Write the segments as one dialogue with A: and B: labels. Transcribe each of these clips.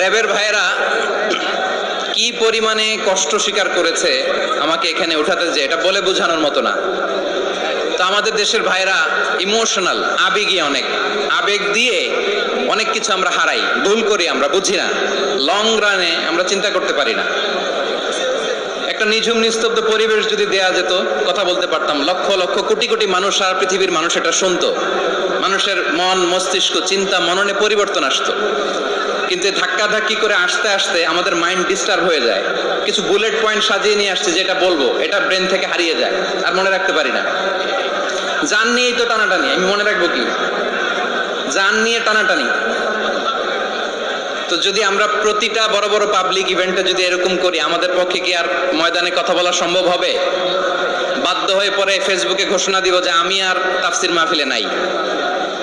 A: র্যাবের ভাইয়েরা কি পরিমাণে কষ্ট স্বীকার করেছে আমাকে এখানে উঠাতে, যে এটা বলে বোঝানোর মতো না। তো আমাদের দেশের ভাইরা ইমোশনাল, আবেগী, অনেক আবেগ দিয়ে অনেক কিছু আমরা হারাই, ভুল করি, আমরা বুঝি না, লং রানে আমরা চিন্তা করতে পারি না। একটা নিঝুম নিস্তব্ধ পরিবেশ যদি দেয়া যেত, কথা বলতে পারতাম, লক্ষ লক্ষ কোটি কোটি মানুষ, সারা পৃথিবীর মানুষ এটা শুনতো, মানুষের মন মস্তিষ্ক চিন্তা মননে পরিবর্তন আসতো। কিন্তু ধাক্কাধাক্কি করে আসতে আসতে আমাদের মাইন্ড ডিস্টার্ব হয়ে যায়। কিছু বুলেট পয়েন্ট সাজিয়ে নিয়ে আসছে, যেটা বলবো এটা ব্রেন থেকে হারিয়ে যায়, আর মনে রাখতে পারি না। জান নিয়েই তো টানাটানি, আমি মনে রাখবো কি? জান নিয়ে টানাটানি। তো যদি আমরা প্রতিটা বড় বড় পাবলিক ইভেন্টে যদি এরকম করি, আমাদের পক্ষে কি আর ময়দানে কথা বলা সম্ভব হবে? বাধ্য হয়ে পরে ফেসবুকে ঘোষণা দিব যে আমি আর তাফসির মাহফিলে নাই,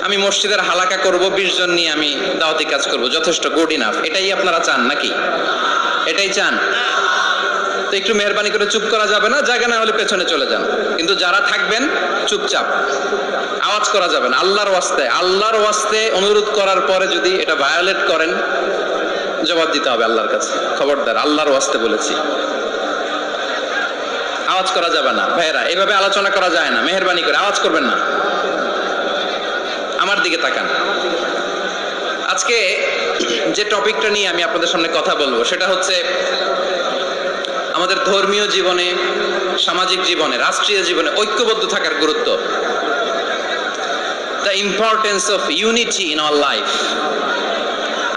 A: আমি মসজিদের হালাকা করব, 20 জন নিয়ে আমি দাওয়াতি কাজ করব, যথেষ্ট, গুড ইনাফ। এটাই আপনারা চান নাকি? এটাই চান? তো একটু মেহরবানি করে চুপ করা যাবে না? জায়গা না হলে পেছনে চলে যান, কিন্তু যারা থাকবেন চুপচাপ, আওয়াজ করা যাবে না। আল্লাহর ওয়াস্তে, আল্লাহর ওয়াস্তে অনুরোধ করার পরে যদি এটা ভায়োলেট করেন, জবাব দিতে হবে আল্লাহর কাছে। খবরদার, আল্লাহর ওয়াস্তে বলেছি, আওয়াজ করা যাবে না। ভাইয়েরা, এভাবে আলোচনা করা যায় না, মেহরবানি করে আওয়াজ করবেন না। আমার দিকে তাকান। আজকে যে টপিকটা নিয়ে আমি আপনাদের সামনে কথা বলবো, সেটা হচ্ছে আমাদের ধর্মীয় জীবনে, সামাজিক জীবনে, রাষ্ট্রীয় জীবনে ঐক্যবদ্ধ থাকার গুরুত্ব। The importance of unity in our life.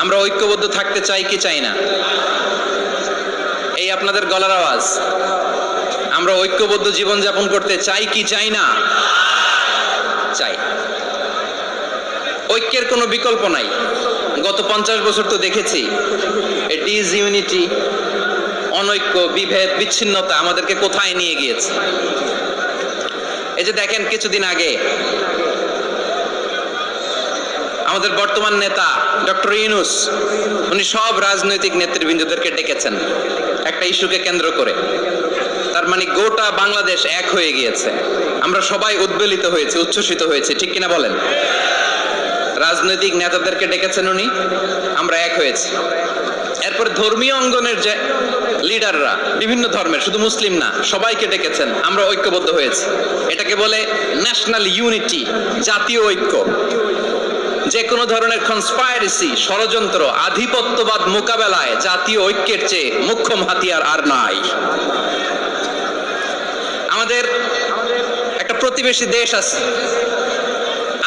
A: আমরা ঐক্যবদ্ধ থাকতে চাই কি চাই না? এই আপনাদের গলার আওয়াজ। আমরা ঐক্যবদ্ধ জীবন যাপন করতে চাই কি চাই না? চাই। ঐক্যের কোনো বিকল্প নাই। গত 50 বছর তো দেখেছি ডিসইউনিটি, অনৈক্য, বিভেদ, বিচ্ছিন্নতা আমাদেরকে কোথায় নিয়ে গিয়েছে। এই যে দেখেন, কিছুদিন আগে আমাদের বর্তমান নেতা ডক্টর ইউনূস, উনি সব রাজনৈতিক নেতৃবৃন্দদেরকে ডেকেছেন একটা ইস্যুকে কেন্দ্র করে। তার মানে গোটা বাংলাদেশ এক হয়ে গিয়েছে। আমরা সবাই উদ্বেলিত হয়েছে, উচ্ছ্বসিত হয়েছে, ঠিক কিনা বলেন? রাজনৈতিক নেতাদেরকে ডেকেছেন উনি, আমরা এক হয়েছি। এরপরে ধর্মীয় অঙ্গনের যে লিডাররা, বিভিন্ন ধর্মের, শুধু মুসলিম না, সবাইকে ডেকেছেন, আমরা ঐক্যবদ্ধ হয়েছি। এটাকে বলে ন্যাশনাল ইউনিটি, জাতীয় ঐক্য। যে কোনো ধরনের কনস্পাইরেসি, ষড়যন্ত্র, আধিপত্যবাদ মোকাবেলায় জাতীয় ঐক্যের চেয়ে মুখ্যম হাতিয়ার আর নাই। আমাদের একটা প্রতিবেশী দেশ আছে,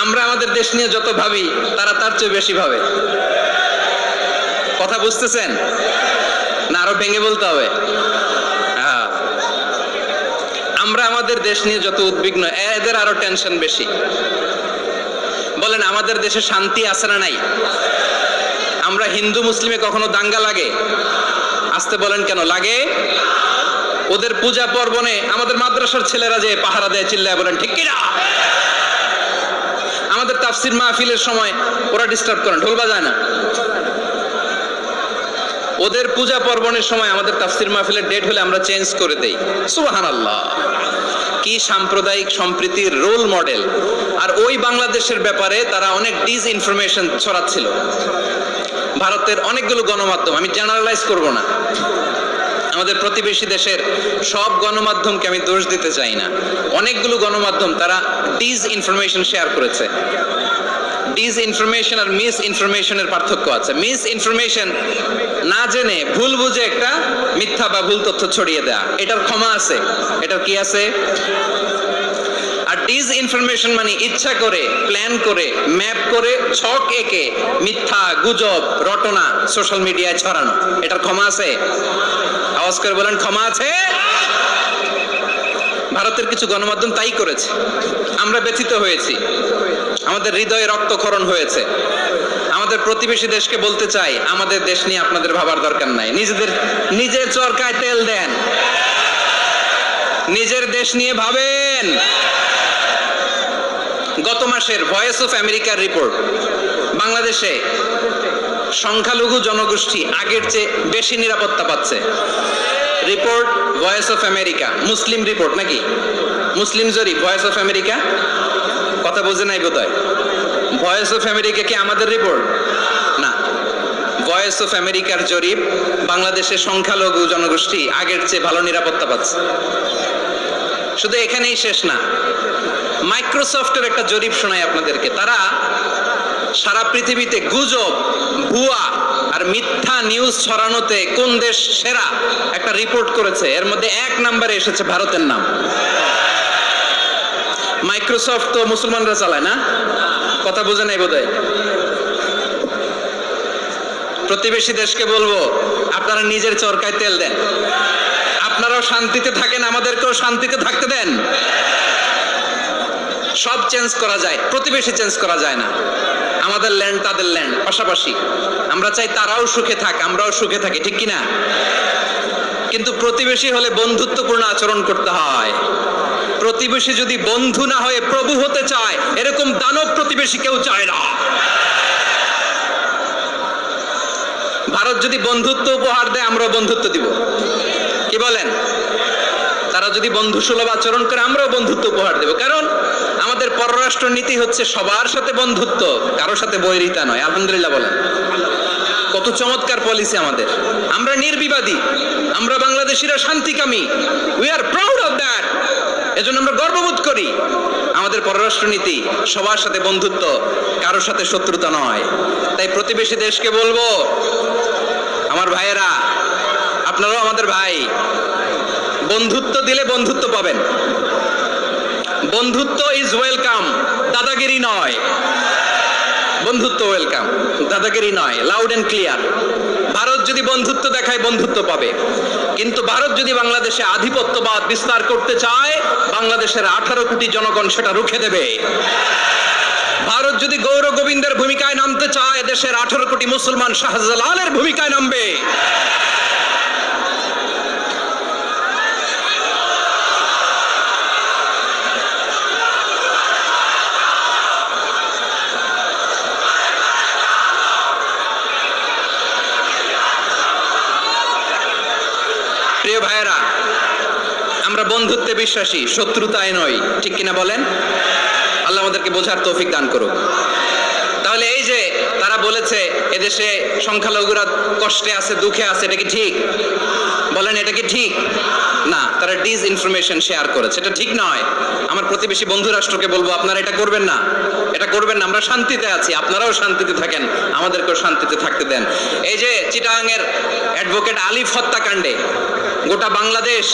A: আমরা আমাদের দেশ নিয়ে যত ভাবি, তারা তার চেয়ে বেশি ভাবে। কথা বুঝতেছেন না? আরো ভেঙে বলতে হবে। আমরা আমাদের দেশ নিয়ে যত উদ্বিগ্ন, এদের আরো টেনশন বেশি। বলেন, আমাদের দেশে শান্তি আছে না নাই? আমরা হিন্দু মুসলিমে কখনো দাঙ্গা লাগে? আসতে বলেন, কেন লাগে? ওদের পূজা পার্বণে আমাদের মাদ্রাসার ছেলেরা যে পাহারা দেয়, চিল্লায় বলেন ঠিক কিনা? আমাদের তাফসির মাহফিলের সময় ওরা ডিস্টার্ব করেন, ঢোল বাজায় না। ওদের পূজা পার্বণের সময় আমাদের তাফসির মাহফিলের ডেট হলে আমরা চেঞ্জ করে দেই। সুবহানাল্লাহ, কি সাম্প্রদায়িক সম্প্রীতির রোল মডেল। আর ওই বাংলাদেশের ব্যাপারে তারা অনেক ডিসইনফরমেশন ছড়াচ্ছিল। ভারতের অনেকগুলো গণমাধ্যম, আমি জেনারেলাইজ করব না, আমাদের প্রতিবেশী দেশের সব গণমাধ্যমকে আমি দোষ দিতে চাই না, অনেকগুলো গণমাধ্যম তারা ডিসইনফরমেশন শেয়ার করেছে। ডিসইনফরমেশন আর মিস ইনফরমেশনের পার্থক্য আছে। মিস ইনফরমেশন না জেনে ভুল বুঝে একটা মিথ্যা বা ভুল তথ্য ছড়িয়ে দেয়া, এটার ক্ষমা আছে, এটার কি আছে? আর ডিসইনফরমেশন মানে ইচ্ছা করে, প্ল্যান করে, ম্যাপ করে, ছক এঁকে মিথ্যা, গুজব, রটনা সোশ্যাল মিডিয়ায় ছড়ানো, এটার ক্ষমা আছে? আওয়াজ করে বলেন, ক্ষমা আছে? ভারতের কিছু গণমাধ্যম তাই করেছে, আমরা ব্যথিত হয়েছি, আমাদের হৃদয়ে রক্তক্ষরণ হয়েছে। আমাদের প্রতিবেশী দেশকে বলতে চাই, আমাদের দেশ নিয়ে আপনাদের ভাবার দরকার নাই, নিজের চরকায় তেল দেন, নিজের দেশ নিয়ে ভাবেন। গত মাসের ভয়েস অফ আমেরিকার রিপোর্ট, বাংলাদেশে সংখ্যালঘু জনগোষ্ঠী আগের চেয়ে বেশি নিরাপত্তা পাচ্ছে। Report voice of America, Muslim report নাকি? মুসলিম জরিপ, ভয়েস অফ আমেরিকা। কথা বোঝে নাই বোধহয়। ভয়েস অফ আমেরিকা কি আমাদের রিপোর্ট? না, ভয়েস অফ আমেরিকার জরিপ, বাংলাদেশের সংখ্যালঘু জনগোষ্ঠী আগের চেয়ে ভালো নিরাপত্তা পাচ্ছে। শুধু এখানেই শেষ না, মাইক্রোসফটের একটা জরিপ শোনাই আপনাদেরকে। তারা সারা পৃথিবীতে গুজব, ভুয়া আর মিথ্যা নিউজ ছড়ানোতে কোন দেশ সেরা একটা রিপোর্ট করেছে। এর মধ্যে 1 নম্বরে এসেছে ভারতের নাম। মাইক্রোসফট তো মুসলমানরা চালায় না, কথা বোঝে নাই বোধহয়। প্রতিবেশী দেশকে বলবো, আপনারা নিজের চরকায় তেল দেন, আপনারাও শান্তিতে থাকেন, আমাদেরকেও শান্তিতে থাকতে দেন। সব চেঞ্জ করা যায়, প্রতিবেশী চেঞ্জ করা যায় না। আমাদের ল্যান্ড তাদের ল্যান্ড, পাশাপাশি। আমরা চাই তারাও সুখে থাক, আমরাও সুখে থাকি, ঠিক কিনা? কিন্তু প্রতিবেশী হলে বন্ধুত্বপূর্ণ আচরণ করতে হয়। প্রতিবেশী যদি বন্ধু না হয়ে প্রভু হতে চায়, এরকম দানব প্রতিবেশী কেউ চায় না। ভারত যদি বন্ধুত্ব উপহার দেয়, আমরাও বন্ধুত্ব দিব, কি বলেন? তারা যদি বন্ধু সুলভ আচরণ করে, আমরাও বন্ধুত্ব উপহার দেব। কারণ আমাদের পররাষ্ট্র নীতি হচ্ছে সবার সাথে বন্ধুত্ব, কারোর সাথে বৈরিতা নয়। আলহামদুলিল্লাহ বলেন, কত চমৎকার পলিসি আমাদের। আমরা নির্বিবাদী, আমরা বাংলাদেশিরা শান্তিকামী। We are proud of that. এজন্য আমরা গর্ববোধ করি। আমাদের পররাষ্ট্র নীতি সবার সাথে বন্ধুত্ব, কারোর সাথে শত্রুতা নয়। তাই প্রতিবেশী দেশকে বলবো, আমার ভাইয়েরা, আপনারাও আমাদের ভাই। বন্ধুত্ব দিলে বন্ধুত্ব পাবেন। বন্ধুত্ব ইজ ওয়েলকাম, দাদাগিরি নয়। বন্ধুত্ব ওয়েলকাম, দাদাগিরি নয়। Loud and clear. ভারত যদি বন্ধুত্ব দেখায়, বন্ধুত্ব পাবে। কিন্তু ভারত যদি বাংলাদেশে আধিপত্যবাদ বিস্তার করতে চায়, বাংলাদেশের 18 কোটি জনগণ সেটা রুখে দেবে। ভারত যদি গৌর গোবিন্দের ভূমিকায় নামতে চায়, দেশের 18 কোটি মুসলমান শাহজালালের ভূমিকায় নামবে। প্রিয় ভাইয়েরা, আমরা বন্ধুত্বে বিশ্বাসী, শত্রুতায় নই, ঠিক কিনা বলেন? আল্লাহ আমাদেরকে বোঝার তৌফিক দান করুক। তাহলে এই যে তারা বলেছে এদেশে সংখ্যালঘুরা কষ্টে আছে, দুঃখে আছে, এটা কি ঠিক? বলেন, এটা কি ঠিক? না, তারা ডিস ইনফরমেশন শেয়ার করেছে, এটা ঠিক নয়। আমার প্রতিবেশী বন্ধু রাষ্ট্রকে বলবো, আপনারা এটা করবেন না, এটা করবেন না। আমরা শান্তিতে আছি, আপনারাও শান্তিতে থাকেন, আমাদেরকেও শান্তিতে থাকতে দেন। এই যে চিটাগাংয়ের অ্যাডভোকেট আলিফ হত্যাকাণ্ডে গোটা বাংলাদেশ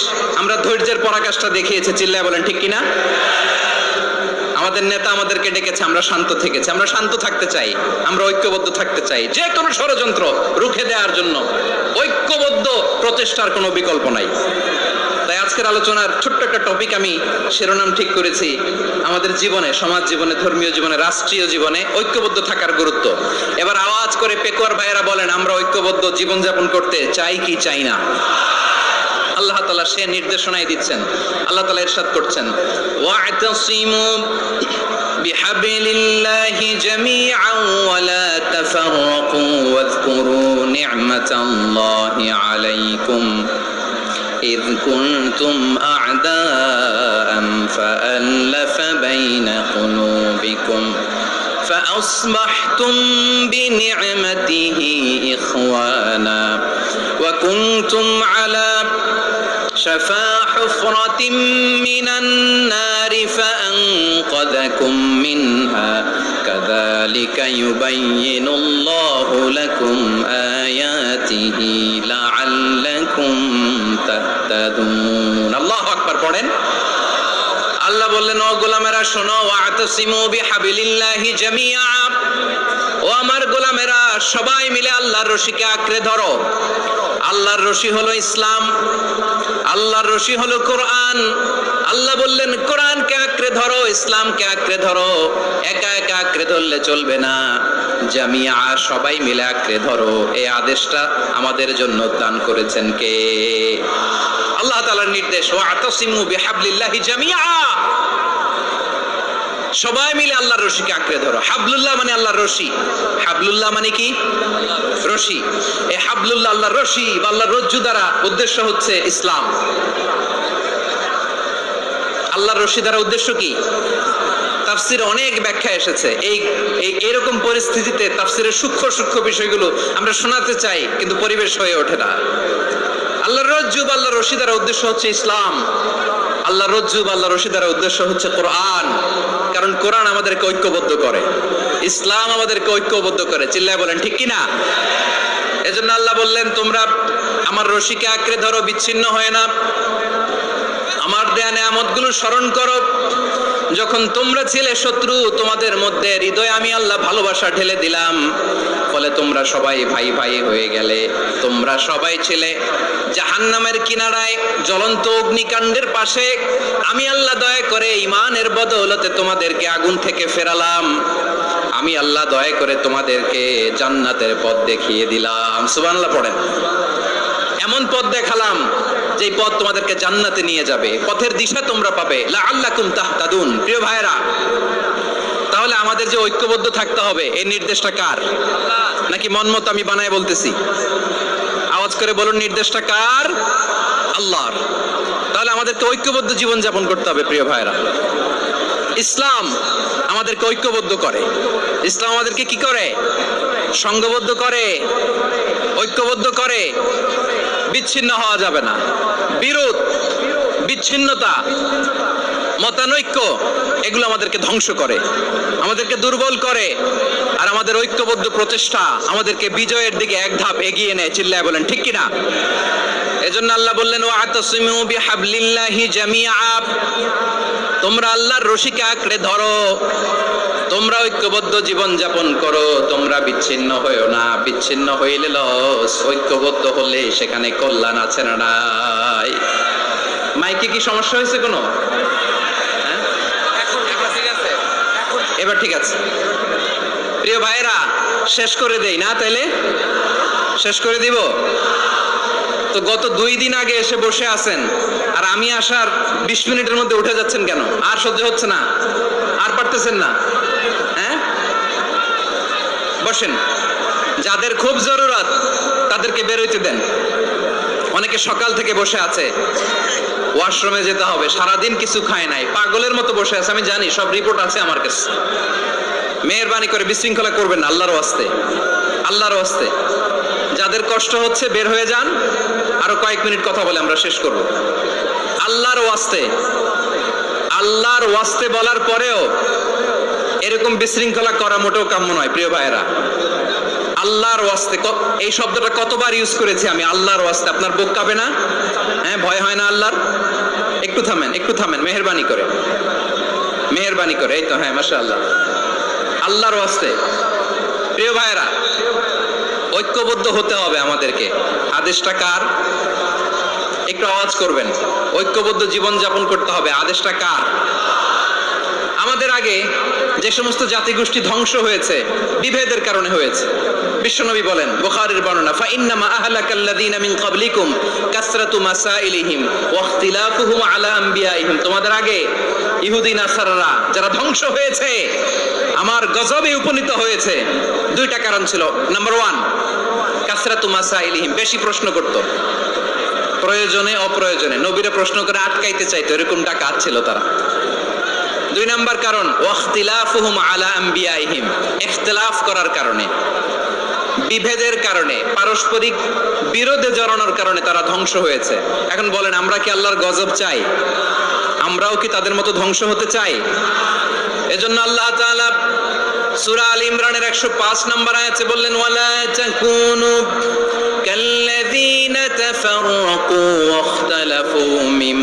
A: আমরা ধৈর্যের পরাকাষ্ঠা দেখিয়েছে, চিল্লায় বলেন ঠিক কিনা? আমাদের নেতা আমাদেরকে ডেকেছে, আমরা শান্ত থেকেছি। আমরা শান্ত থাকতে চাই, আমরা ঐক্যবদ্ধ থাকতে চাই। যে কোনো ষড়যন্ত্র রুখে দেওয়ার জন্য ঐক্যবদ্ধ প্রচেষ্টার কোনো বিকল্প নাই। তাই আজকের আলোচনার ছোট্ট একটা টপিক আমি শিরোনাম ঠিক করেছি, আমাদের জীবনে, সমাজ জীবনে, ধর্মীয় জীবনে, রাষ্ট্রীয় জীবনে ঐক্যবদ্ধ থাকার গুরুত্ব। এবার আওয়াজ করে পেকুয়ার ভাইয়েরা বলেন, আমরা ঐক্যবদ্ধ জীবনযাপন করতে চাই কি চাই না? আল্লাহ তাআলা সে নির্দেশনাই দিচ্ছেন। আল্লাহ তাআলা ইরশাদ করছেন, ওয়া'তাসিমু বিহাবলিল্লাহি জামিআন ওয়া লা তাফাররাকু ওয়াযকুরু নি'মাতাল্লাহি আলাইকুম إذ كنتم أعداء فألف بين قلوبكم فأصبحتم بنعمته إخوانا وكنتم على شفا حفرة من النار فأنقذكم منها كذلك يبين الله لكم آياته لعلكم تهتدون الله أكبر পড়েন আল্লাহ বললেন ও গোলামেরা শোনো ওয়াতাসিমু বিহাবিলিল্লাহি জামিআ ও আমার গোলামেরা সবাই মিলে আল্লাহর রশিকে আঁকড়ে ধরো আল্লাহর রশি হলো ইসলাম আল্লাহর রশি হলো কোরআন আল্লাহ বললেন কোরআনকে আঁকড়ে ধরো ইসলামকে আঁকড়ে ধরো একা একা আঁকড়ে ধরলে চলবে না জামিআ সবাই মিলে আঁকড়ে ধরো এই আদেশটা আমাদের জন্য দান করেছেন কে আল্লাহ তাআলার নির্দেশ ওয়াতাসিমু বিহাবলিল্লাহি জামিআ সবাই মিলে আল্লাহর রশিকে আঁকড়ে ধরো হাবলুল্লাহ মানে আল্লাহর রশি হাবলুল্লাহ মানে কি রশি এই হাবলুল্লাহ আল্লাহর রশি বা আল্লাহর রজ্জু দ্বারা উদ্দেশ্য হচ্ছে ইসলাম আল্লাহর রশি দ্বারা উদ্দেশ্য কি তাফসিরে অনেক ব্যাখ্যা এসেছে। এই এরকম পরিস্থিতিতে তাফসিরের সূক্ষ্ম সূক্ষ্ম বিষয়গুলো আমরা শোনাতে চাই, কিন্তু পরিবেশ হয়ে ওঠে না। আল্লাহর রজ্জুব, আল্লাহর রশি দ্বারা উদ্দেশ্য হচ্ছে ইসলাম। আল্লাহর রজ্জুব, আল্লাহর রশি দ্বারা উদ্দেশ্য হচ্ছে কোরআন। কারণ কোরআন আমাদেরকে ঐক্যবদ্ধ করে, ইসলাম আমাদেরকে ঐক্যবদ্ধ করে। চিল্লায় বলেন ঠিক কিনা? এজন্য আল্লাহ বললেন, তোমরা আমার রশিকে আঁকড়ে ধরো, বিচ্ছিন্ন হয় না। আমার দেয়া নেয়ামতগুলো স্মরণ করো। যখন তোমরা ছিলে শত্রু, তোমাদের মধ্যে হৃদয়ে আমি আল্লাহ ভালোবাসা ঢেলে দিলাম, ফলে তোমরা সবাই ভাই ভাই হয়ে গেলে। তোমরা সবাই ছিলে জাহান্নামের কিনারায়, জ্বলন্ত অগ্নিকাণ্ডের পাশে। আমি আল্লাহ দয়া করে ঈমানের বদৌলতে তোমাদেরকে আগুন থেকে ফেরালাম। আমি আল্লাহ দয়া করে তোমাদেরকে জান্নাতের পথ দেখিয়ে দিলাম। সুবহানাল্লাহ পড়েন। এমন পথ দেখালাম যে পথ তোমাদেরকে জান্নাতে নিয়ে যাবে, পথের দিশা তোমরা পাবে। লাআল্লাকুম তাহতাদুন। প্রিয় ভাইরা, তাহলে আমাদের যে ঐক্যবদ্ধ থাকতে হবে, এই নির্দেশটা কার? নাকি মন মতো আমি বানায় বলতেছি? আওয়াজ করে বলুন, নির্দেশটা কার? আল্লাহর। তাহলে আমাদেরকে ঐক্যবদ্ধ জীবন যাপন করতে হবে। প্রিয় ভাইরা, ইসলাম আমাদেরকে ঐক্যবদ্ধ করে। ইসলাম আমাদেরকে কি করে? সংঘবদ্ধ করে, ঐক্যবদ্ধ করে। বিচ্ছিন্ন হওয়া যাবে না। বিরোধ, বিচ্ছিন্নতা, মতানৈক্য, এগুলো আমাদেরকে ধ্বংস করে, আমাদেরকে দুর্বল করে। আর আমাদের ঐক্যবদ্ধ প্রচেষ্টা আমাদেরকে বিজয়ের দিকে এক ধাপ এগিয়ে নেয়। চিল্লায় বলেন ঠিক কিনা? এজন্য আল্লাহ বললেন, ওয়াতাসিমু বিহাবলিল্লাহি জামিআ। তোমরা আল্লাহর রশিকে আঁকড়ে ধরো, তোমরা ঐক্যবদ্ধ জীবন যাপন করো, তোমরা বিচ্ছিন্ন হইও না। বিচ্ছিন্ন হইলে লস, ঐক্যবদ্ধ হলে সেখানে কল্যাণ আছে না নাই? মাইকে কি সমস্যা হয়েছে কোনো? হ্যাঁ, এবার ঠিক আছে। প্রিয় ভাইরা, শেষ করে দেই না? তাইলে শেষ করে দিব তো। গত 2 দিন আগে এসে বসে আছেন, আর আমি আসার 20 মিনিটের মধ্যে উঠে যাচ্ছেন কেন? আর সহ্য হচ্ছে না? আর পারতেছেন না? হ্যাঁ, বসেন। যাদের খুব জরুরত তাদেরকে বের হইতে দেন। অনেকে সকাল থেকে বসে আছে, ওয়াশরুমে যেতে হবে, সারাদিন কিছু খায় নাই, পাগলের মতো বসে আছে। আমি জানি, সব রিপোর্ট আছে আমার কাছে। মেহেরবানি করে বিশৃঙ্খলা করবেন না, আল্লাহর ওয়াস্তে, আল্লাহর ওয়াস্তে। যাদের কষ্ট হচ্ছে বের হয়ে যান। আরো কয়েক মিনিট কথা বলে আমরা শেষ করব। আল্লাহর ওয়াস্তে, আল্লাহর ওয়াস্তে বলার পরেও এরকম বিশৃঙ্খলা করা মোটেও কাম্য নয়। প্রিয় ভাইয়েরা, আল্লাহর ওয়াস্তে, এই শব্দটা কতবার ইউজ করেছি আমি, আল্লাহর ওয়াস্তে। আপনার বুক কাঁপে না? হ্যাঁ, ভয় হয় না আল্লাহর? একটু থামেন, একটু থামেন, মেহেরবানি করে, মেহেরবানি করে। এই তো, হ্যাঁ, মাশাআল্লাহ। আল্লাহর ওয়াস্তে। প্রিয় ভাইয়েরা, ঐক্যবদ্ধ হতে হবে আমাদেরকে। আদেশটা কার? একটু আওয়াজ করবেন। ঐক্যবদ্ধ জীবন যাপন করতে হবে। আদেশটা কার? আমাদের আগে যে সমস্ত জাতিগোষ্ঠী ধ্বংস হয়েছে, বিভেদের কারণে হয়েছে। বিশ্বনবী বলেন, বুখারীর বর্ণনা, ফা ইন্নামা আহলাকাল্লাযীনা মিন ক্বাবলিকুম কাসরাতু মাসাইলিহিম ওয়া ইখতিলাফুহুম আলা আম্বিয়াইহিম। তোমাদের আগে ইহুদি নাসারারা যারা ধ্বংস হয়েছে, আমার গজবে উপনীত হয়েছে, 2টা কারণ ছিল। নাম্বার 1, কাসরাতু মাসাইলিহিম, বেশি প্রশ্ন করত, প্রয়োজনে অপ্রয়োজনে নবীরা প্রশ্ন করে আটকাইতে চাইতো, এরকম ডাকাত ছিল তারা। 2 নাম্বার কারণ, ওয়াখতিলাফুহুম আলা আম্বিয়াইহিম, ইখতিলাফ করার কারণে, বিভেদের কারণে, পারস্পরিক বিরোধে জড়ানোর কারণে তারা ধ্বংস হয়েছে। এখন বলেন, আমরা কি আল্লাহর গজব চাই? আমরাও কি তাদের মতো ধ্বংস হতে চাই? এজন্য আল্লাহ তাআলা সূরা আল ইমরানের 105 নম্বর আয়াতে বললেন, ওয়ালা তাকুনু কাল্লাযীনা তাফাররাকু ওয়াখতালাফু মিন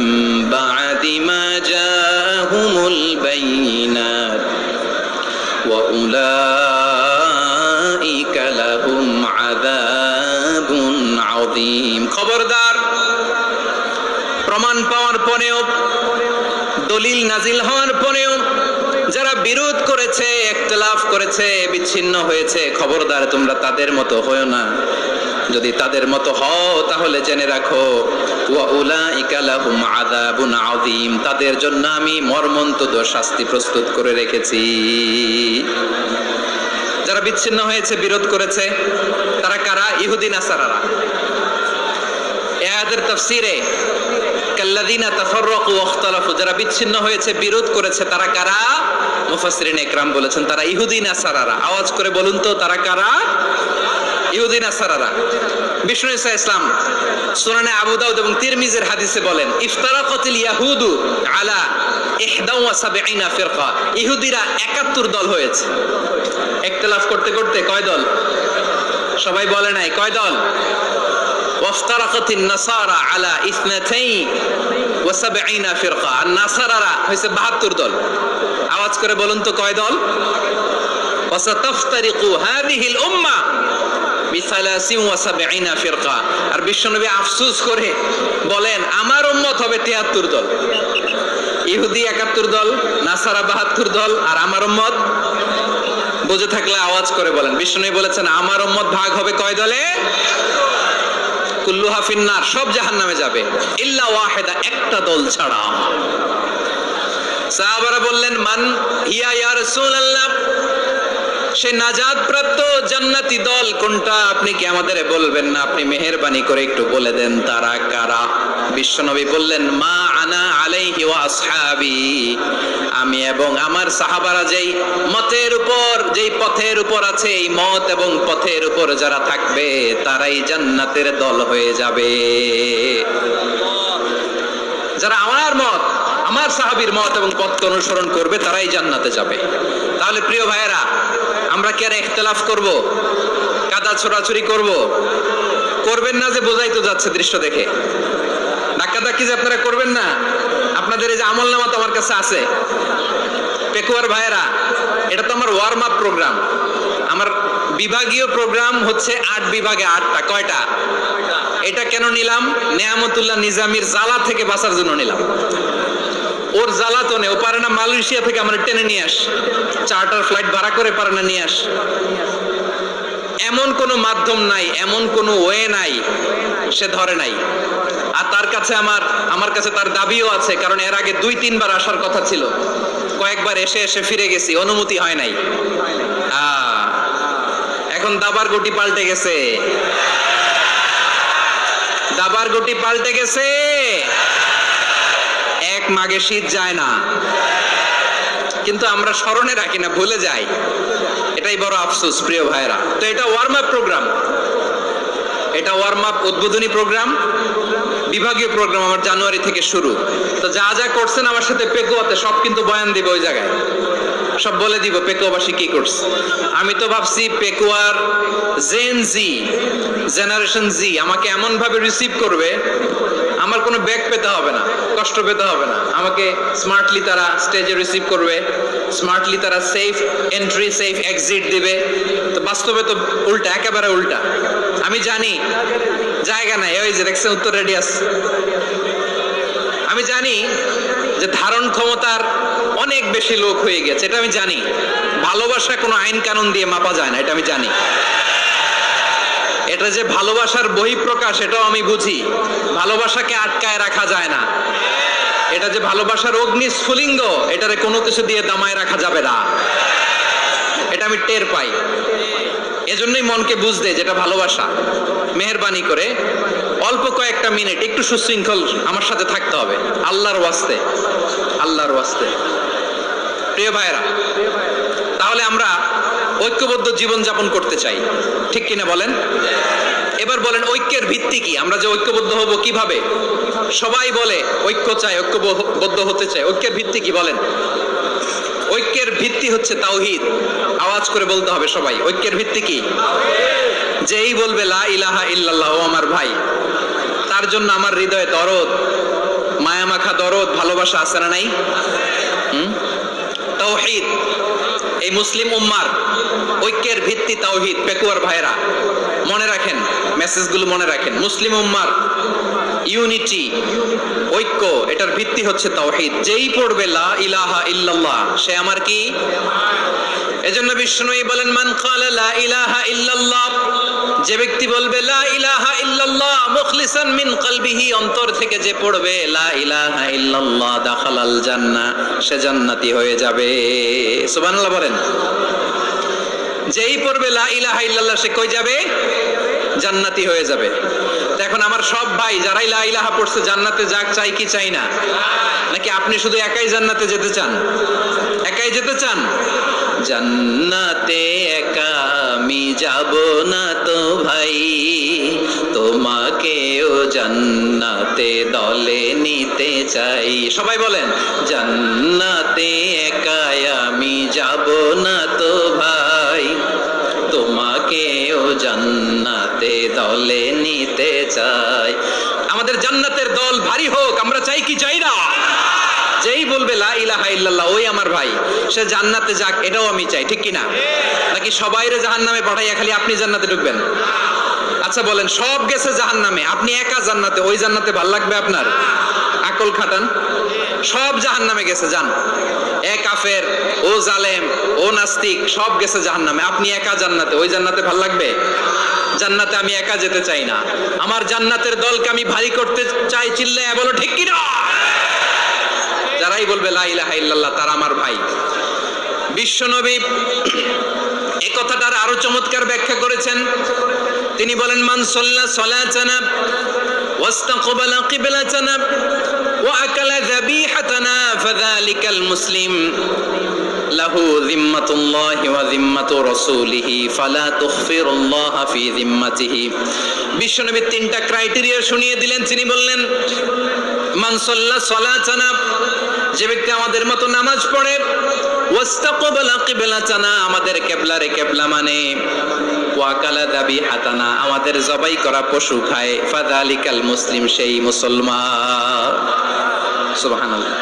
A: বা'দি মা জাআহুমুল বাইয়িনাত ওয়া উলাইকা লাহুম আযাবুন আযীম। খবরদার, প্রমাণ পাওয়ার পরেও, দলিল নাজিল হওয়ার পরেও যারা বিরোধ করেছে, ইখতিলাফ করেছে, বিচ্ছিন্ন হয়েছে, খবরদার তোমরা তাদের মতো হয়ো না। যদি তাদের মতো হও তাহলে জেনে রাখো, ওয়া উলাইকা লাহুম আযাবুন আযীম, তাদের জন্য আমি মর্মন্তুদ শাস্তি প্রস্তুত করে রেখেছি। যারা বিচ্ছিন্ন হয়েছে, বিরোধ করেছে, তারা কারা? ইহুদি নাসারারা। এই আয়াতের তাফসীরে কাল্লাযীনা তাফাররাকু ওয়াখতালাফু, যারা বিচ্ছিন্ন হয়েছে, বিরোধ করেছে, তারা কারা? মুফাসসিরিন ইকরাম বলেছেন তারা ইহুদি নাসারারা। আওয়াজ করে বলুন তো তারা কারা? ইহুদি নাসারারা। বিষ্ণু ঈসা ইসলাম সুনানে আবু দাউদ এবং তিরমিজির হাদিসে বলেন ইফতারাকাতিল ইয়াহুদু আলা 71 ফিরকা। ইহুদিরা 71 দল হয়েছে। ইখতিলাফ করতে করতে কয় দল? সবাই বলে নাই কয় দল? ওয়াফতারাকাতিন নাসারা আলা 72 ফিরকা। আর নাসারারা হইছে 72 দল। আওয়াজ করে বলুন তো কয় দল? ওয়াসাতাফতারিকু হাযিহিল উম্মাহ ব73 ফিরকা। আর বিশ্বনবী আফসোস করে বলেন আমার উম্মত হবে 73 দল। ইহুদি 71 দল, নাসারা 72 দল, আর আমার উম্মত বুঝে থাকলে আওয়াজ করে বলেন। বিশ্বনবী বলেছেন আমার উম্মত ভাগ হবে কয় দলে? কুল্লুহা ফিন্নার, সব জাহান্নামে যাবে, ইল্লা ওয়াহিদা, একটা দল ছাড়া। সাহাবারা বললেন মান হিয়া ইয়া রাসূলুল্লাহ, সে নাজাত প্রাপ্ত জান্নাতি দল কোনটা? আপনি কি আমাদের বলবেন না? আপনি মেহেরবানি করে একটু বলে দেন তারা কারা? বিশ্বনবী বললেন মা আনা আলাইহি ওয়া আসহাবি, আমি এবং আমার সাহাবারা যেই মতের উপর, যেই পথের উপর আছে, এই মত এবং পথের উপর যারা থাকবে তারাই জান্নাতের দল হয়ে যাবে। যারা আমার মত, আমার সাহাবীর মত এবং পথকে অনুসরণ করবে তারাই জান্নাতে যাবে। তাহলে প্রিয় ভাইয়েরা, আমরা কি আর ইখতিলাফ করব? কাদা ছোড়াছুরি করব? করবেন না যে বোঝাই তো যাচ্ছে দৃশ্য দেখে। ধাক্কাধাক্কি যে আপনারা করবেন না। আপনাদের এই যে আমলনামা তো আমার কাছে আছে। পেকুয়ার ভাইয়েরা, এটা তো আমার ওয়ার্ম আপ প্রোগ্রাম। আমার বিভাগীয় প্রোগ্রাম হচ্ছে 8 বিভাগে 8টা। কয়টা? এটা কেন নিলাম? নেয়ামতুল্লাহ নিজামীর জ্বালা থেকে বাঁচার জন্য নিলাম। ওর জ্বালাতনে ও পারে না মালয়েশিয়া থেকে আমরা টেনে নিয়ে আস, চার্টার ফ্লাইট ভাড়া করে পারে না নিয়ে আস। এমন কোনো মাধ্যম নাই, এমন কোনো ওয়ে নাই সে ধরে নাই। আর তার কাছে আমার কাছে তার দাবিও আছে, কারণ এর আগে 2-3 বার আসার কথা ছিল। কয়েকবার এসে এসে ফিরে গেছি, অনুমতি হয় নাই। এখন দাবার গটি পাল্টে গেছে, দাবার গটি পাল্টে গেছে। এক মাঘে শীত যায় না, কিন্তু আমরা স্মরণে রাখি না, ভুলে যাই। এটাই বড় আফসোস প্রিয় ভাইরা। তো এটা ওয়ার্ম আপ প্রোগ্রাম, এটা ওয়ার্ম আপ উদ্বোধনী প্রোগ্রাম, বিভাগীয় প্রোগ্রাম আমার জানুয়ারি থেকে শুরু। তো যা যা করছেন আমার সাথে পেকুয়াতে সব কিন্তু বয়ান দিব, ওই জায়গায় সব বলে দিব পেকুয়াবাসী কি করছে। আমি তো ভাবছি পেকুয়ার জেন জি, জেনারেশন জি আমাকে এমন ভাবে রিসিভ করবে, আমার কোনো ব্যাক পেতে হবে না, কষ্ট পেতে হবে না। আমাকে স্মার্টলি তারা স্টেজে রিসিভ করবে, স্মার্টলি তারা সেফ এন্ট্রি সেফ এক্সিট দিবে। তো বাস্তবে তো উল্টা, একেবারে উল্টা। আমি জানি জায়গা নাই, ওই যে দেখছেন উত্তর রেডিয়াস। আমি জানি যে ধারণ ক্ষমতার অনেক বেশি লোক হয়ে গেছে, এটা আমি জানি। ভালোবাসা কোনো আইন কানুন দিয়ে মাপা যায় না, এটা আমি জানি। এটা যে ভালোবাসার বহিঃপ্রকাশ এটাও আমি বুঝি। ভালোবাসাকে আটকায় রাখা যায় না। এটা যে ভালোবাসার অগ্নি স্ফুলিঙ্গ, এটারে কোনো কিছু দিয়ে দামায় রাখা যাবে না, এটা আমি টের পাই। এজন্যই মনকে বুঝতে যেটা ভালোবাসা। মেহেরবানি করে অল্প কয়েকটা মিনিট একটু সুশৃঙ্খল আমার সাথে থাকতে হবে, আল্লাহর ওয়াস্তে, আল্লাহর ওয়াস্তে। প্রিয় ভাইরা, তাহলে আমরা ঐক্যবদ্ধ জীবন যাপন করতে চাই, ঠিক কিনা বলেন? এবার বলেন ঐক্যের ভিত্তি কি? আমরা যে ঐক্যবদ্ধ হব কিভাবে? সবাই বলে ঐক্য চাই, ঐক্যবদ্ধ হতে চাই। ঐক্যের ভিত্তি কি বলেন? ঐক্যের ভিত্তি হচ্ছে তাওহীদ। আওয়াজ করে বলতে হবে সবাই, ঐক্যের ভিত্তি কি? যেই বলবে লা ইলাহা ইল্লাল্লাহ, ও আমার ভাই, তার জন্য আমার হৃদয়ে দরদ, মায়ামাখা দরদ, ভালোবাসা আছে না নাই? তাওহীদ। এই মুসলিম উম্মার ঐক্যের ভিত্তি তাওহীদ। পেকুয়ার ভাইরা মনে রাখেন, মেসেজগুলো মনে রাখেন। মুসলিম উম্মার ইউনিটি, ঐক্য, এটার ভিত্তি হচ্ছে তাওহীদ। যেই পড়বে লা ইলাহা ইল্লাল্লাহ, সে আমার কি? এজন্য বিষ্ণুই বলেন মান ক্বালা লা ইলাহা ইল্লাল্লাহ, যে ব্যক্তি বলবে লা ইলাহা ইল্লাল্লাহ মুখলিসান মিন কলবিহি, অন্তর থেকে যে পড়বে লা ইলাহা ইল্লাল্লাহ, দাখালাল জান্নাহ, সে জান্নাতি হয়ে যাবে। সুবহানাল্লাহ বলেন। যেই পড়বে লা ইলাহা ইল্লাল্লাহ সে কই যাবে? জান্নাতি হয়ে যাবে। এখন আমার সব ভাই যারাই লা ইলাহা পড়ছে জান্নাতে যাক, চাই কি চাই না? নাকি আপনি শুধু একাই জান্নাতে যেতে চান? একাই যেতে চান? জান্নাতে একা আমি যাব না তো ভাই, তোমাকেও জান্নাতে দলে নিতে চাই। সবাই বলেন, জান্নাতে একা আমি যাব না তো ভাই, তোমাকেও জান্নাতে দলে নিতে চাই। আমাদের জান্নাতের দল ভারী হোক, আমরা চাই কি চাই না? যেই বলবে লা ইলাহা ইল্লাল্লাহ ওই আমার ভাই, সে জান্নাতে যাক, এটাও আমি চাই, ঠিক কিনা? নাকি সবাইরে জাহান্নামে পাঠাইয়া খালি আপনি জান্নাতে ঢুকবেন? আচ্ছা বলেন, সব গেছে জাহান্নামে, আপনি একা জান্নাতে, ওই জান্নাতে ভাল লাগবে আপনার? আকল খাটান। সব জাহান্নামে গেছে, যান। এ কাফের, ও জালেম, ও নাস্তিক, সব গেছে জাহান্নামে, আপনি একা জান্নাতে, ওই জান্নাতে ভাল লাগবে? জান্নাতে আমি একা যেতে চাই না, আমার জান্নাতের দলকে আমি ভারী করতে চাই। চিল্লায়া বলো ঠিক কিনা? যারাই বলবে লা ইলাহা ইল্লাল্লাহ তারা আমার ভাই। বিশ্বনবী এই কথাটার আরো চমৎকার ব্যাখ্যা করেছেন। তিনি বলেন, মান সাল্লা সালাতানা ওয়াস্তাকবালা কিবলাতানা ওয়া আকালা যাবিহাতানা ফাযালিকাল মুসলিম লাহু যিম্মাতুল্লাহি ওয়া যিম্মাতু রাসূলিহি ফালা তুগফিরুল্লাহা ফি যিম্মাতিহি। বিশ্বনবী তিনটা ক্রাইটেরিয়া শুনিয়ে দিলেন। তিনি বললেন, মান সাল্লা সালাতানা, যে ব্যক্তি আমাদের মতো নামাজ পড়ে, ওয়াস্তাকবালা কিবলাতানা, আমাদের কিবলারে কিবলা মানে, ওয়া আকালা যাবিহাতানা, আমাদের জবাই করা পশু খায়, ফাযালিকাল মুসলিম, সেই মুসলমান। সুবহানাল্লাহ।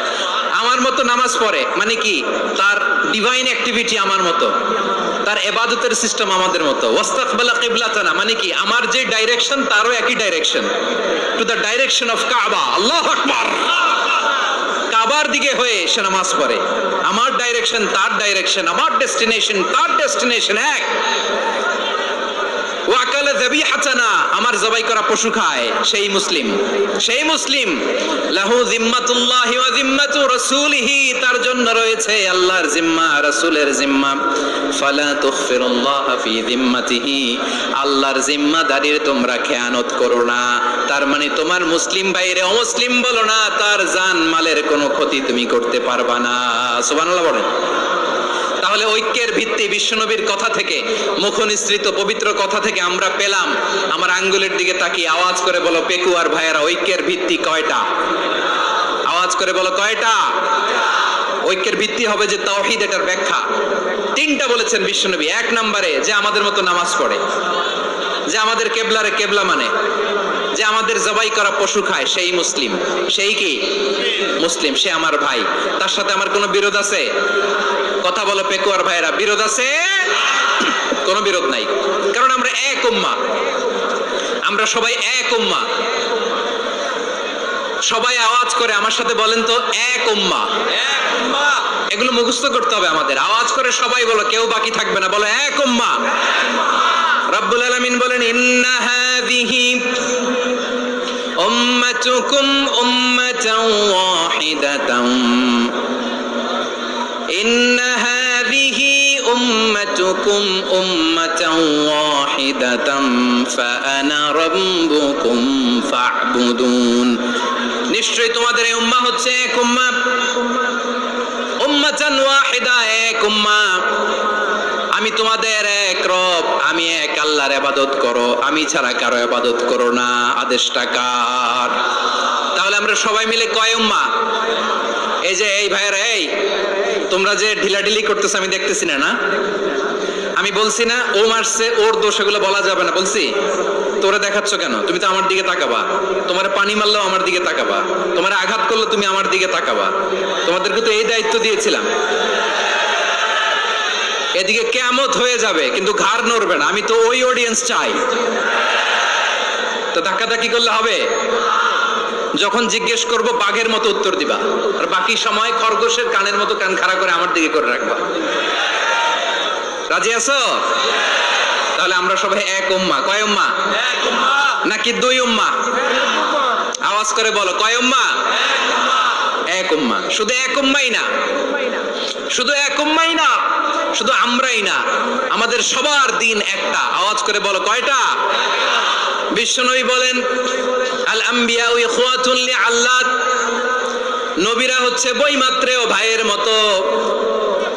A: আমার মতো নামাজ পড়ে মানে কি? তার ডিভাইন অ্যাক্টিভিটি আমার মতো, তার ইবাদতের সিস্টেম আমাদের মতো। ওয়াস্তাকবালা কিবলাতানা মানে কি? আমার যে ডাইরেকশন তারও একই direction, to the direction of কাবা। আল্লাহু আকবার। কাবার দিকে হয়ে সে নামাজ পড়ে, আমার ডাইরেকশন তার ডাইরেকশন, আমার ডেস্টিনেশন তার ডেস্টিনেশন এক। ওয়াকালা যাবিহাতানা, আমার জবাই করা পশু খায়, সেই মুসলিম। সেই মুসলিম। লাহু যিম্মাতুল্লাহি ওয়া যিম্মাতু রাসূলিহি, তার জন্য রয়েছে আল্লাহর জিম্মা, রাসূলের জিম্মা। ফালা তুগফিরুল্লাহা ফি যিম্মাতিহি, আল্লাহর জিম্মাদারির তোমরা খেয়ানত করো না। তার মানে তোমার মুসলিম ভাইরে অমুসলিম বলো না, তার জান মালের কোনো ক্ষতি তুমি করতে পারবা না। সুবহানাল্লাহ বলেন। তাহলে ঐক্যের ভিত্তি বিশ্বনবীর কথা থেকে, মুখনিসৃত পবিত্র কথা থেকে আমরা পেলাম। আমার আঙ্গুলের দিকে তাকিয়ে আওয়াজ করে বলো পেকুয়ার ভাইয়েরা, ঐক্যের ভিত্তি কয়টা? আওয়াজ করে বলো কয়টা? ঐক্যের ভিত্তি হবে যে তাওহীদ, এটার ব্যাখ্যা তিনটা বলেছেন বিশ্বনবী। এক নম্বরে যে আমাদের মতো নামাজ পড়ে, যে আমাদের কেবলারে কেবলা মানে, যে আমাদের জবাই করা পশু খায়, সেই মুসলিম। সেই কি? মুসলিম, সে আমার ভাই। তার সাথে আমার কোনো বিরোধ আছে? কথা বলো পেকুয়ার ভাইরা, বিরোধ আছে? কোনো বিরোধ নাই, কারণ আমরা এক উম্মাহ, আমরা সবাই এক উম্মাহ। সবাই আওয়াজ করে আমার সাথে বলেন তো, এক উম্মাহ। এগুলো মুখস্থ করতে হবে আমাদের। আওয়াজ করে সবাই বলো, কেউ বাকি থাকবে না, বলো এক উম্মাহ। রব্বুল আলামিন বলেন, ইন্না হাযিহি উম্মাতুকুম উম্মাতান ওয়াহিদাতান, ইন্না হাযিহি উম্মাতুকুম উম্মাতান ওয়াহিদাতান ফাআনা রাব্বুকুম ফা'বুদুন। নিশ্চয়ই তোমাদের এই উম্মাহ হচ্ছে এক উম্মাহ, উম্মাতান ওয়াহিদা, এক উম্মাহ। আমি তোমাদের এক রব, আমি এক আল্লাহর ইবাদত করো, আমি ছাড়া কারো ইবাদত করো না। আদেশটা কার? তাহলে আমরা সবাই মিলে কয় উম্মাহ? এই যে এই ভাইয়েরা, এই তোমরা যে ঢিলাঢিলি করতেছ আমি দেখতেছি না। আমি বলছি না ও মারছে, ওর দোষ, এগুলো বলা যাবে না। বলছি তোরা দেখাচ্ছ কেন? তুমি তো আমার দিকে তাকাবা। তোমার পানি মারলেও আমার দিকে তাকাবা, তোমার আঘাত করলে তুমি আমার দিকে তাকাবা। তোমাদেরকে তো এই দায়িত্ব দিয়েছিলাম। এদিকে কিয়ামত হয়ে যাবে কিন্তু ঘাড় নড়বে না, আমি তো ওই অডিয়েন্স চাই। তো ধাক্কাধাক্কি করলে হবে? যখন জিজ্ঞেস করব বাঘের মতো উত্তর দিবা, আর বাকি সময় খরগোশের কানের মতো কান খাড়া করে আমার দিকে করে রাখবা। রাজি আছো? তাহলে আমরা সবাই এক উম্মাহ। কয় উম্মাহ? নাকি দুই উম্মাহ? আওয়াজ করে বলো, কয় উম্মাহ? এক উম্মাহ। শুধু এক উম্মাই না, শুধু এক উম্মাই না, শুধু আমরাই না, আমাদের সবার দিন একটা। আওয়াজ করে বলো কয়টা? বিশ্বনবী বলেন আল আম্বিয়া ইখওয়াতুন লিআল্লাত, নবীরা হচ্ছে বৈমাত্রেয় ভাইয়ের মতো।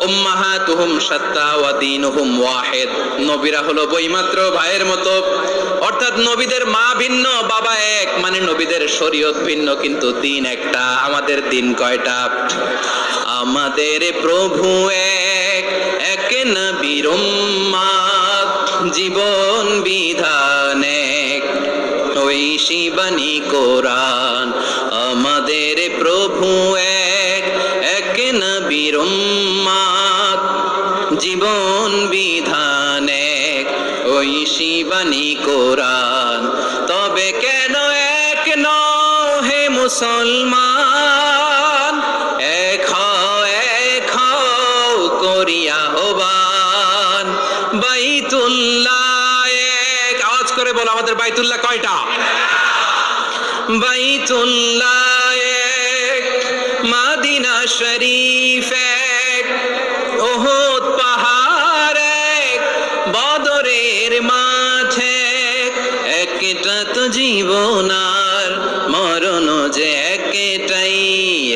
A: উম্মাহাতুহুম শাত্তা ওয়া দীনুহুম ওয়াহিদ, নবীরা হলো বৈমাত্র ভাইয়ের মতো। অর্থাৎ নবীদের মা ভিন্ন বাবা এক, মানে নবীদের শরীয়ত ভিন্ন কিন্তু দিন একটা। আমাদের দিন কয়টা? আমাদের প্রভু এক, এক নবীর উম্মত, জীবন বিধান এক, ঐশী বাণী কোরআন। আমাদের প্রভু এক, এক নবীর উম্মত, জীবন বিধান এক, ঐশী বাণী কোরআন। তবে কেন এক নও হে মুসলমান, এক হও করিয়া আহ্বান। বাইতুল্লাহ এক, আওয়াজ করে বলো আমাদের বাইতুল্লাহ কয়টা? বাইতুল্লাহ এক, মদিনা শরীফ এক, উহুদ পাহাড় এক, বদরের মাঠ এক। একটা তো জীবন আর মরণ যে একটাই,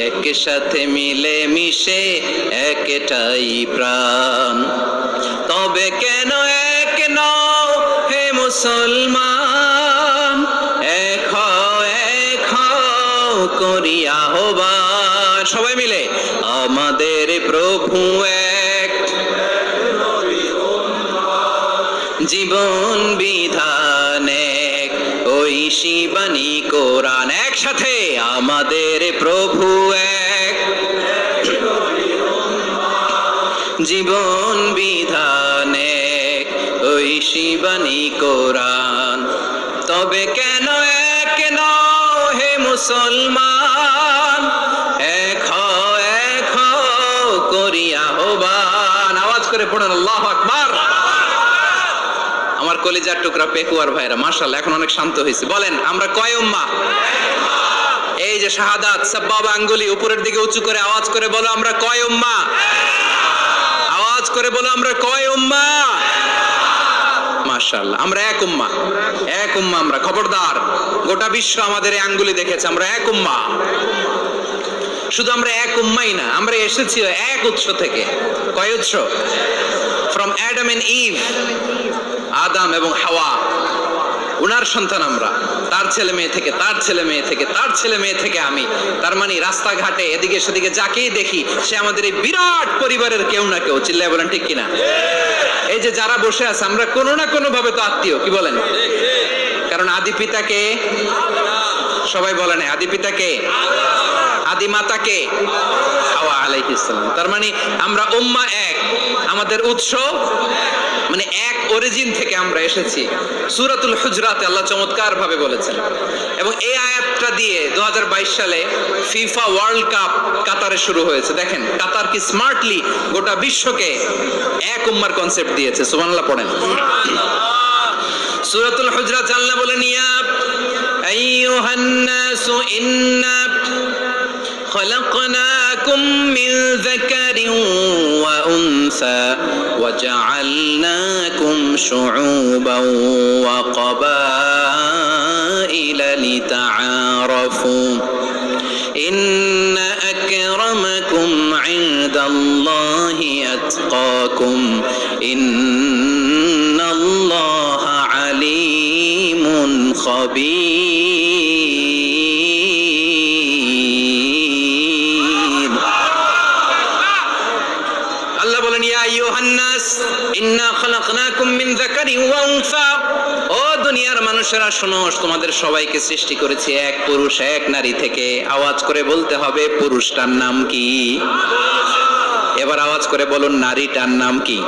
A: একসাথে মিলে মিশে একটাই প্রাণ। তবে কেন এক নও হে মুসলমান, এক হও করিয়া আহ্বান। সবাই মিলে আমাদের প্রভু এক, জীবন বিধান এক, ঐশী বাণী কোরআন। একসাথে আমাদের প্রভু এক, জীবন বিধান এক, ঐশী বাণী কোরআন। তবে কেন এক নও হে মুসলমান, এক হও করিয়া আহ্বান। আওয়াজ করে পড়ুন আল্লাহু আকবার। আমার কলিজার টুকরা পেকুয়ার ভাইরা মাশাআল্লাহ এখন অনেক শান্ত হয়েছে। বলেন আমরা কয় উম্মাহ? এই যে শাহাদাত সাব্বাবা আঙ্গুলি উপরের দিকে উঁচু করে আওয়াজ করে বলো আমরা কয় উম্মাহ? আওয়াজ করে বলো আমরা কয় উম্মাহ? মাশাআল্লাহ আমরা এক উম্মাহ, এক উম্মাহ আমরা। খবরদার, গোটা বিশ্ব আমাদের এই আঙ্গুলি দেখেছে, আমরা এক উম্মাহ। শুধু আমরা এক উম্মাই না, আমরা এসেছি এক উৎস থেকে। কয় উৎস? ফ্রম অ্যাডাম এন্ড ইভ, আদম এবং হাওয়া, উনার সন্তান আমরা। তার ছেলে মেয়ে থেকে, তার ছেলে মেয়ে থেকে, তার ছেলে মেয়ে থেকে আমি। তার মানে রাস্তাঘাটে এদিকে সেদিকে যাকেই দেখি সে আমাদের এই বিরাট পরিবারের কেউ না কেউ। চিল্লায় বলেন ঠিক কিনা? এই যে যারা বসে আছে আমরা কোনো না কোনো ভাবে তো আত্মীয়, কি বলেন? কারণ আদি পিতাকে সবাই বলে না, আদি পিতাকে, আদি মাতাকে হাওয়া আলাইহিস সালাম। তার মানে আমরা উম্মাহ এক, আমাদের উৎস মানে এক অরিজিন থেকে আমরা এসেছি। সূরাতুল হুজরাতে আল্লাহ চমৎকার ভাবে বলেছেন। এবং এই আয়াতটা দিয়ে 2022 সালে ফিফা ওয়ার্ল্ড কাপ কাতারে শুরু হয়েছে। দেখেন কাতার কি স্মার্টলি গোটা বিশ্বকে এক উম্মার কনসেপ্ট দিয়েছে। সুবহানাল্লাহ পড়েন। সূরাতুল হুজরাত আল্লাহ বলেন ইয়া আইয়ুহান নাসু ইন্না خلقناكم من ذكر وأنثى وجعلناكم شعوبا وقبائل لتعارفوا إن أكرمكم عند الله أتقاكم إن الله عليم خبير। আল্লাহ বলেন ইয়া আইয়ুহান নাস ইন্না খালাকনাকুম মিন যাকারিন ওয়া উনসা, ও দুনিয়ার মানুষেরা শোনো, তোমাদের সবাইকে সৃষ্টি করেছি এক পুরুষ এক নারী থেকে। আওয়াজ করে বলতে হবে পুরুষটার নাম কি? এবার আওয়াজ করে বলুন নারীটার নাম কি?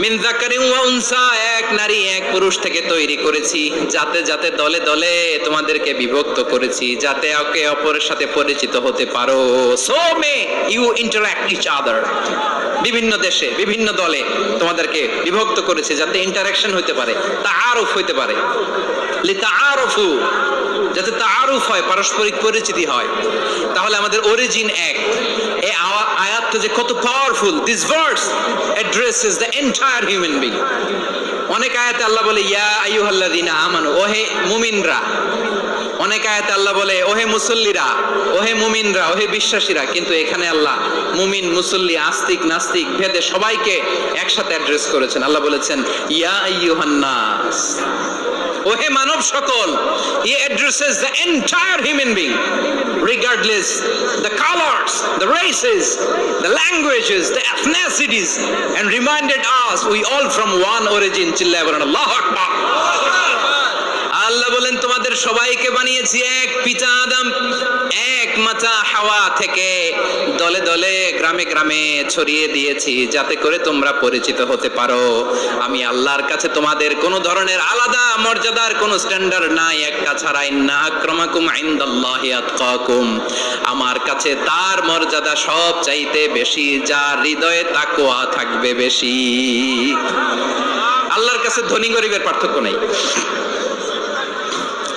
A: মিন যাকারিন ওয়া উনসা, এক নারী এক পুরুষ থেকে তৈরি করেছি। যাতে যাতে দলে দলে তোমাদেরকে বিভক্ত করেছি, যাতে একে অপরের সাথে পরিচিত হতে পারো। So may you interact each other. বিভিন্ন দেশে বিভিন্ন দলে তোমাদেরকে বিভক্ত করেছে যাতে ইন্টারঅ্যাকশন হতে পারে, তাআরুফ হতে পারে। লিতাআরুফু, যাতে তাআরুফ হয়, পারস্পরিক পরিচিতি হয়। তাহলে আমাদের অরিজিন এক। এই আয়াতটা যে কত powerful. This verse addresses the entire human being. অনেক আয়াতে আল্লাহ বলে ইয়া আইয়ুহাল্লাযীনা আমানু, ওহে মুমিনরা। অনেক আয়াতে আল্লাহ বলে ওহে মুসল্লিরা, ওহে মুমিনরা, ওহে বিশ্বাসীরা। কিন্তু এখানে আল্লাহ মুমিন মুসল্লি আস্তিক নাস্তিক ভেদে সবাইকে একসাথে অ্যাড্রেস করেছেন। আল্লাহ বলেছেন ইয়া আইয়ুহান নাস, ওহে মানব সকল। He addresses the entire human being regardless the colors, the races, the languages, the ethnicities, and reminded us we all from one origin. চিল্লায়ে বলেন আল্লাহু আকবার। আল্লাহ বলেন তোমাদের সবাইকে বানিয়েছি এক পিতা আদম, এক মাতা হাওয়া থেকে, দলে দলে গ্রামে গ্রামে ছড়িয়ে দিয়েছি যাতে করে তোমরা পরিচিত হতে পারো। আমি আল্লাহর কাছে তোমাদের কোনো ধরনের আলাদা মর্যাদার কোনো স্ট্যান্ডার্ড নাই একটা ছাড়া। ইন্না আক্রামাকুম ইনদাল্লাহি আতকাকুম, আমার কাছে তার মর্যাদা সব চাইতে বেশি যার হৃদয়ে তাকওয়া থাকবে বেশি। আল্লাহর কাছে ধনী গরিবের পার্থক্য নাই,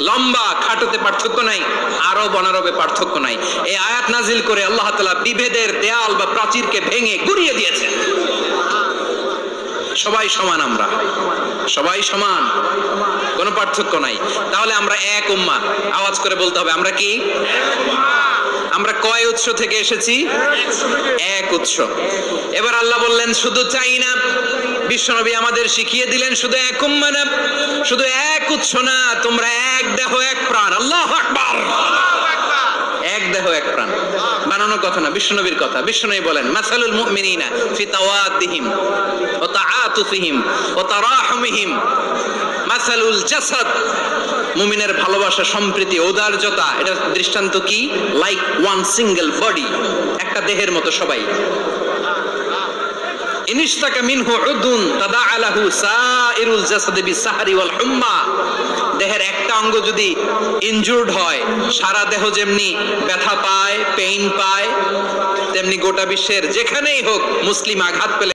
A: লম্বা খাটোতে পার্থক্য নাই, আরব অনারবে পার্থক্য নাই। এই আয়াত নাজিল করে আল্লাহ তাআলা বিভেদের দেয়াল বা প্রাচীরকে ভেঙে গুড়িয়ে দিয়েছেন। সবাই সমান, আমরা সবাই সমান, কোনো পার্থক্য নাই। তাহলে আমরা এক উম্মাহ। আওয়াজ করে বলতে হবে আমরা কি? আমরা কয় উৎস থেকে এসেছি? এক উৎস। এবার আল্লাহ বললেন শুধু চাই না, বিশ্বনবী আমাদের শিখিয়ে দিলেন শুধু এক উম্মাহ না, শুধু এক উৎস না, তোমরা এক দেহ এক প্রাণ। আল্লাহু আকবার। এক দেহ এক প্রাণ বানানো কথা না, বিশ্বনবীর কথা। বিশ্বনবী বলেন মাসালুল মুমিনিনা ফি তাওয়াদ্দিহিম ওয়া তাআতুফিহিম ওয়া তারাহুমিহিম মাসালুল জাসাদ, মুমিনের ভালোবাসা, সম্প্রীতি, ঔদার্যতা, এটা দৃষ্টান্ত কি? লাইক ওয়ান সিঙ্গেল বডি, একটা দেহের মতো সবাই। ইনিশতাকা মিনহু উদুন তাদাআলাহু সাইরুল জাসাদি বিসাহরি ওয়াল হুম্মা, দেহের একটা অঙ্গ যদি ইনজুর্ড হয় সারা দেহ যেমনি ব্যথা পায়, পেইন পায়, তেমনি গোটা বিশ্বের যেখানেই হোক মুসলিম আঘাত পেলে